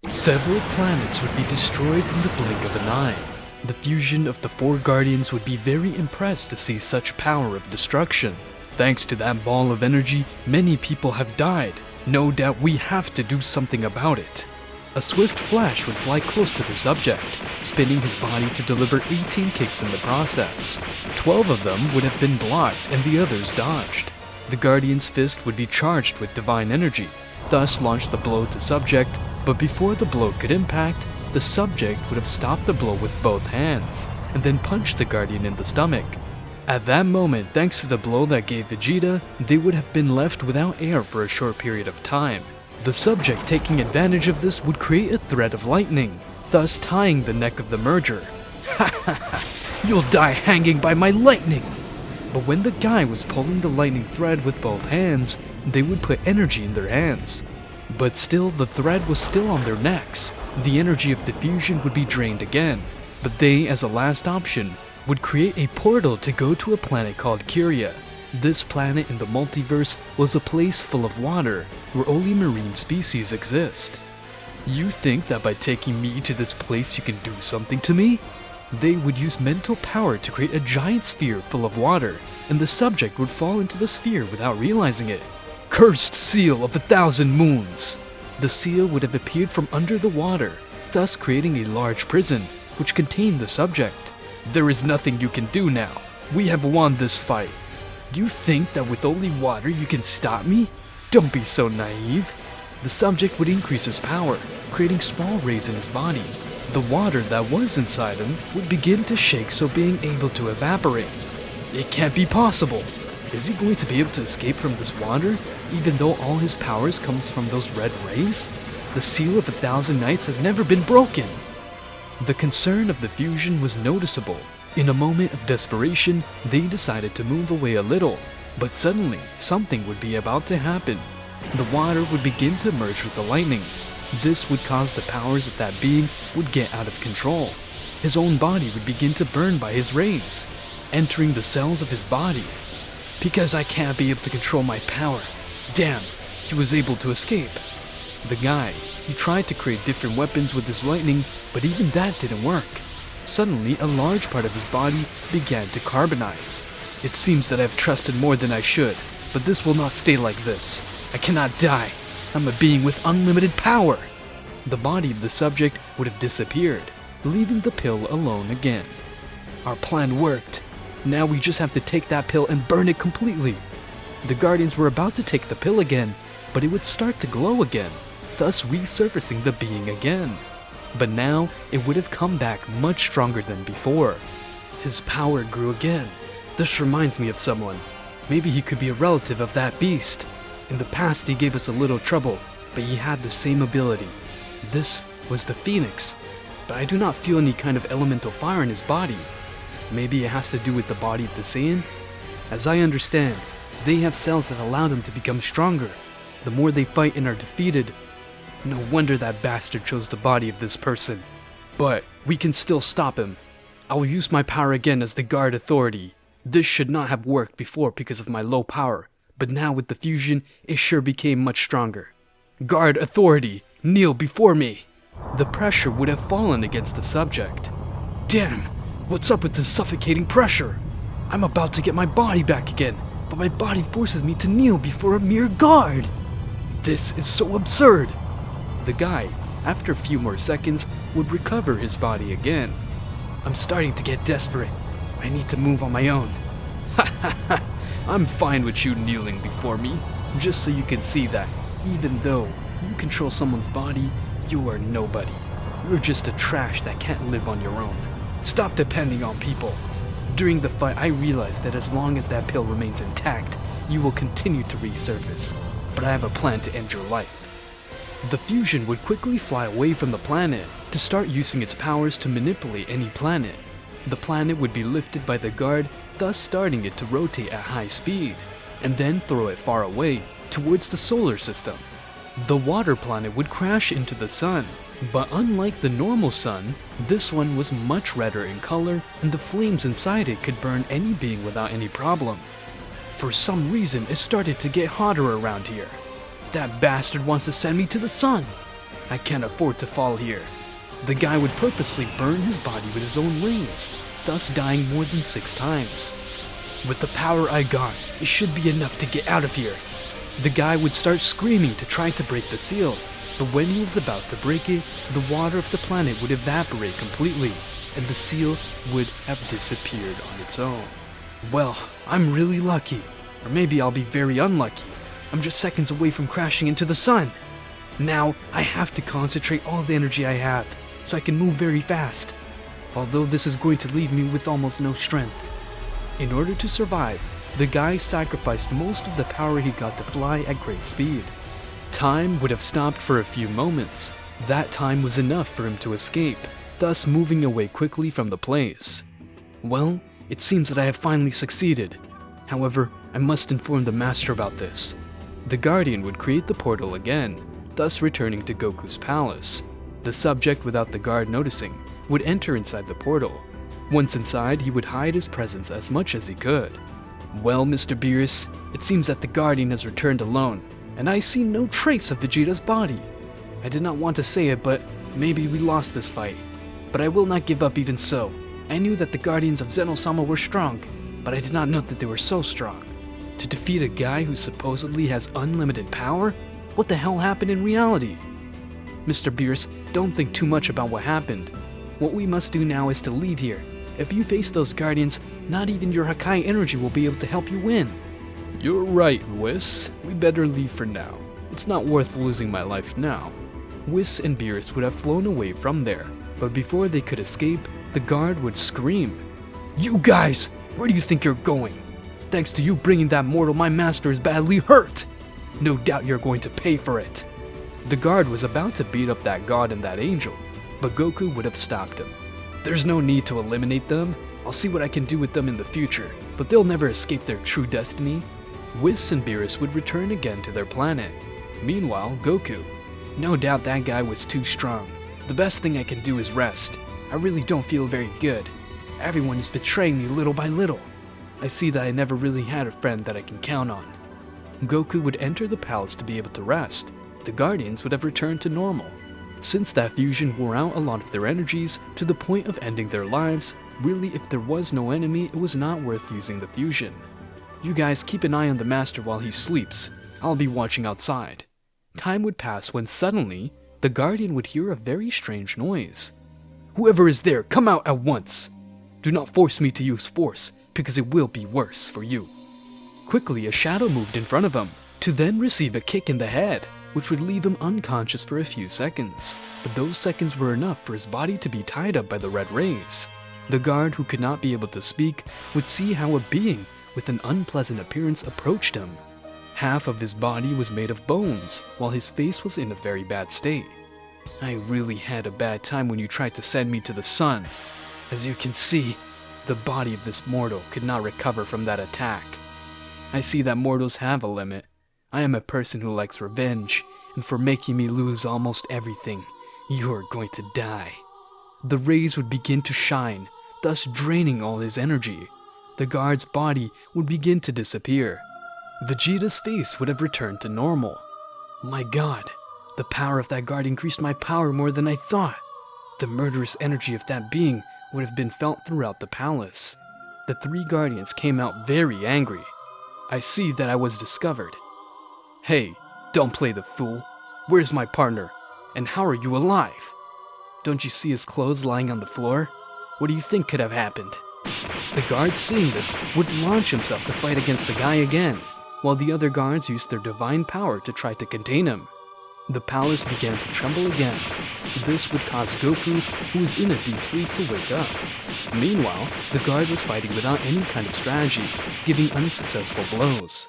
Several planets would be destroyed in the blink of an eye. The fusion of the four Guardians would be very impressed to see such power of destruction. Thanks to that ball of energy, many people have died. No doubt we have to do something about it. A swift flash would fly close to the subject, spinning his body to deliver 18 kicks in the process. 12 of them would have been blocked and the others dodged. The Guardian's fist would be charged with divine energy, thus launched the blow to subject, but before the blow could impact, the subject would have stopped the blow with both hands, and then punched the Guardian in the stomach. At that moment, thanks to the blow that gave Vegeta, they would have been left without air for a short period of time. The subject taking advantage of this would create a thread of lightning, thus tying the neck of the merger. Ha ha ha! You'll die hanging by my lightning! But when the guy was pulling the lightning thread with both hands, they would put energy in their hands. But still, the thread was still on their necks. The energy of the fusion would be drained again, but they, as a last option, would create a portal to go to a planet called Kyria. This planet in the multiverse was a place full of water, where only marine species exist. You think that by taking me to this place you can do something to me? They would use mental power to create a giant sphere full of water, and the subject would fall into the sphere without realizing it. Cursed seal of 1,000 moons! The seal would have appeared from under the water, thus creating a large prison, which contained the subject. There is nothing you can do now. We have won this fight. You think that with only water you can stop me? Don't be so naive. The subject would increase his power, creating small rays in his body. The water that was inside him would begin to shake, so being able to evaporate. It can't be possible. Is he going to be able to escape from this water, even though all his powers comes from those red rays? The seal of 1,000 nights has never been broken. The concern of the fusion was noticeable. In a moment of desperation, they decided to move away a little, but suddenly something would be about to happen. The water would begin to merge with the lightning. This would cause the powers of that being would get out of control. His own body would begin to burn by his rays, entering the cells of his body. Because I can't be able to control my power. Damn, he was able to escape. The guy, he tried to create different weapons with his lightning, but even that didn't work. Suddenly, a large part of his body began to carbonize. It seems that I've trusted more than I should, but this will not stay like this. I cannot die. I'm a being with unlimited power. The body of the subject would have disappeared, leaving the pill alone again. Our plan worked. Now we just have to take that pill and burn it completely. The Guardians were about to take the pill again, but it would start to glow again, thus resurfacing the being again. But now, it would have come back much stronger than before. His power grew again. This reminds me of someone. Maybe he could be a relative of that beast. In the past he gave us a little trouble, but he had the same ability. This was the Phoenix, but I do not feel any kind of elemental fire in his body. Maybe it has to do with the body of the Saiyan? As I understand, they have cells that allow them to become stronger. The more they fight and are defeated. No wonder that bastard chose the body of this person. But we can still stop him. I will use my power again as the guard authority. This should not have worked before because of my low power, but now with the fusion, it sure became much stronger. Guard authority, kneel before me. The pressure would have fallen against the subject. Damn, what's up with this suffocating pressure? I'm about to get my body back again, but my body forces me to kneel before a mere guard. This is so absurd. The guy, after a few more seconds, would recover his body again. I'm starting to get desperate. I need to move on my own. Ha ha ha! I'm fine with you kneeling before me, just so you can see that, even though you control someone's body, you are nobody. You're just a trash that can't live on your own. Stop depending on people. During the fight, I realized that as long as that pill remains intact, you will continue to resurface. But I have a plan to end your life. The fusion would quickly fly away from the planet to start using its powers to manipulate any planet. The planet would be lifted by the guard, thus starting it to rotate at high speed, and then throw it far away, towards the solar system. The water planet would crash into the sun, but unlike the normal sun, this one was much redder in color, and the flames inside it could burn any being without any problem. For some reason, it started to get hotter around here. That bastard wants to send me to the sun. I can't afford to fall here. The guy would purposely burn his body with his own rings, thus dying more than 6 times. With the power I got, it should be enough to get out of here. The guy would start screaming to try to break the seal, but when he was about to break it, the water of the planet would evaporate completely, and the seal would have disappeared on its own. Well, I'm really lucky. Or maybe I'll be very unlucky. I'm just seconds away from crashing into the sun. Now, I have to concentrate all the energy I have, so I can move very fast. Although this is going to leave me with almost no strength. In order to survive, the guy sacrificed most of the power he got to fly at great speed. Time would have stopped for a few moments. That time was enough for him to escape, thus moving away quickly from the place. Well, it seems that I have finally succeeded. However, I must inform the master about this. The Guardian would create the portal again, thus returning to Goku's palace. The subject, without the guard noticing, would enter inside the portal. Once inside, he would hide his presence as much as he could. Well, Mr. Beerus, it seems that the Guardian has returned alone, and I see no trace of Vegeta's body. I did not want to say it, but maybe we lost this fight. But I will not give up even so. I knew that the Guardians of Zeno-Sama were strong, but I did not know that they were so strong. To defeat a guy who supposedly has unlimited power? What the hell happened in reality? Mr. Beerus, don't think too much about what happened. What we must do now is to leave here. If you face those Guardians, not even your Hakai energy will be able to help you win. You're right, Whis. We better leave for now. It's not worth losing my life now. Whis and Beerus would have flown away from there, but before they could escape, the guard would scream. You guys! Where do you think you're going? Thanks to you bringing that mortal, my master is badly hurt! No doubt you're going to pay for it. The guard was about to beat up that god and that angel, but Goku would have stopped him. There's no need to eliminate them. I'll see what I can do with them in the future, but they'll never escape their true destiny. Whis and Beerus would return again to their planet. Meanwhile, Goku. No doubt that guy was too strong. The best thing I can do is rest. I really don't feel very good. Everyone is betraying me little by little. I see that I never really had a friend that I can count on. Goku would enter the palace to be able to rest. The Guardians would have returned to normal. Since that fusion wore out a lot of their energies to the point of ending their lives, really if there was no enemy, it was not worth using the fusion. You guys keep an eye on the master while he sleeps. I'll be watching outside. Time would pass when suddenly, the Guardian would hear a very strange noise. Whoever is there, come out at once! Do not force me to use force, because it will be worse for you. Quickly, a shadow moved in front of him, to then receive a kick in the head, which would leave him unconscious for a few seconds. But those seconds were enough for his body to be tied up by the red rays. The guard, who could not be able to speak, would see how a being with an unpleasant appearance approached him. Half of his body was made of bones, while his face was in a very bad state. I really had a bad time when you tried to send me to the sun. As you can see, the body of this mortal could not recover from that attack. I see that mortals have a limit. I am a person who likes revenge, and for making me lose almost everything, you're going to die. The rays would begin to shine, thus draining all his energy. The guard's body would begin to disappear. Vegeta's face would have returned to normal. My god, the power of that guard increased my power more than I thought. The murderous energy of that being would have been felt throughout the palace. The 3 guardians came out very angry. I see that I was discovered. Hey, don't play the fool. Where's my partner? And how are you alive? Don't you see his clothes lying on the floor? What do you think could have happened? The guard, seeing this, would launch himself to fight against the guy again, while the other guards used their divine power to try to contain him. The palace began to tremble again. This would cause Goku, who was in a deep sleep, to wake up. Meanwhile, the guard was fighting without any kind of strategy, giving unsuccessful blows.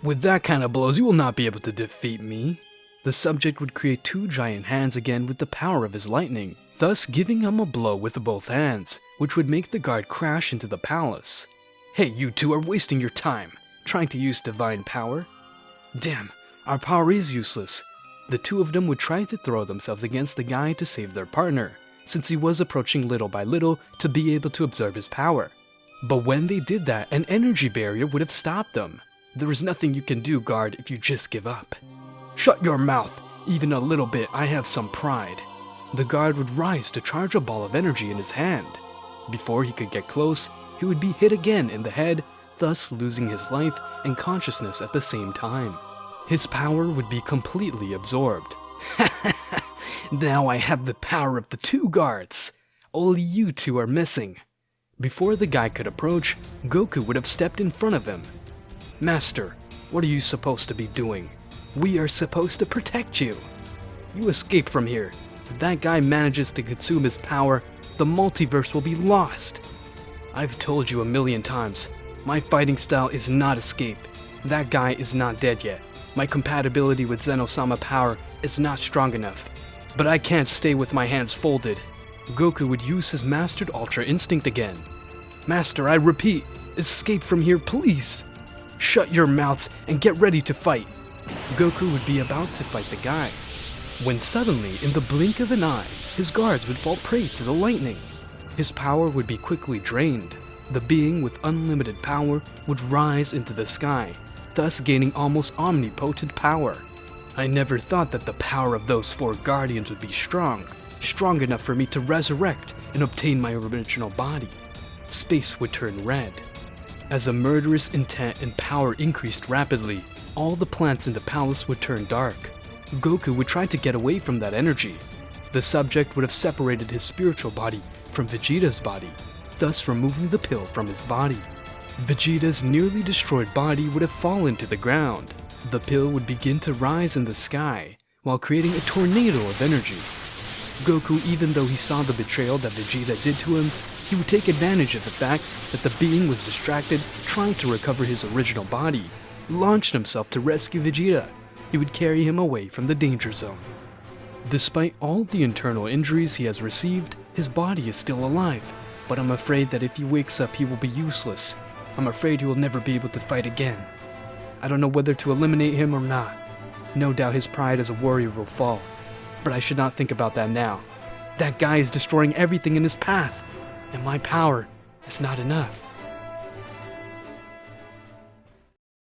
With that kind of blows, you will not be able to defeat me. The subject would create 2 giant hands again with the power of his lightning, thus giving him a blow with both hands, which would make the guard crash into the palace. Hey, you 2 are wasting your time, trying to use divine power. Damn, our power is useless. The 2 of them would try to throw themselves against the guy to save their partner, since he was approaching little by little to be able to observe his power. But when they did that, an energy barrier would have stopped them. There is nothing you can do, guard, if you just give up. Shut your mouth! Even a little bit, I have some pride. The guard would rise to charge a ball of energy in his hand. Before he could get close, he would be hit again in the head, thus losing his life and consciousness at the same time. His power would be completely absorbed. Now I have the power of the two guards. Only you two are missing. Before the guy could approach, Goku would have stepped in front of him. Master, what are you supposed to be doing? We are supposed to protect you. You escape from here. If that guy manages to consume his power, the multiverse will be lost. I've told you a million times, my fighting style is not escape. That guy is not dead yet. My compatibility with Zeno-Sama power is not strong enough. But I can't stay with my hands folded. Goku would use his mastered Ultra Instinct again. Master, I repeat, escape from here, please. Shut your mouths and get ready to fight. Goku would be about to fight the guy, when suddenly, in the blink of an eye, his guards would fall prey to the lightning. His power would be quickly drained. The being with unlimited power would rise into the sky, thus gaining almost omnipotent power. I never thought that the power of those four guardians would be strong enough for me to resurrect and obtain my original body. Space would turn red. As a murderous intent and power increased rapidly, all the plants in the palace would turn dark. Goku would try to get away from that energy. The subject would have separated his spiritual body from Vegeta's body, thus removing the pill from his body. Vegeta's nearly destroyed body would have fallen to the ground. The pill would begin to rise in the sky, while creating a tornado of energy. Goku, even though he saw the betrayal that Vegeta did to him, he would take advantage of the fact that the being was distracted trying to recover his original body, launched himself to rescue Vegeta. He would carry him away from the danger zone. Despite all the internal injuries he has received, his body is still alive, but I'm afraid that if he wakes up he will be useless. I'm afraid he will never be able to fight again. I don't know whether to eliminate him or not. No doubt his pride as a warrior will fall, but I should not think about that now. That guy is destroying everything in his path, and my power is not enough.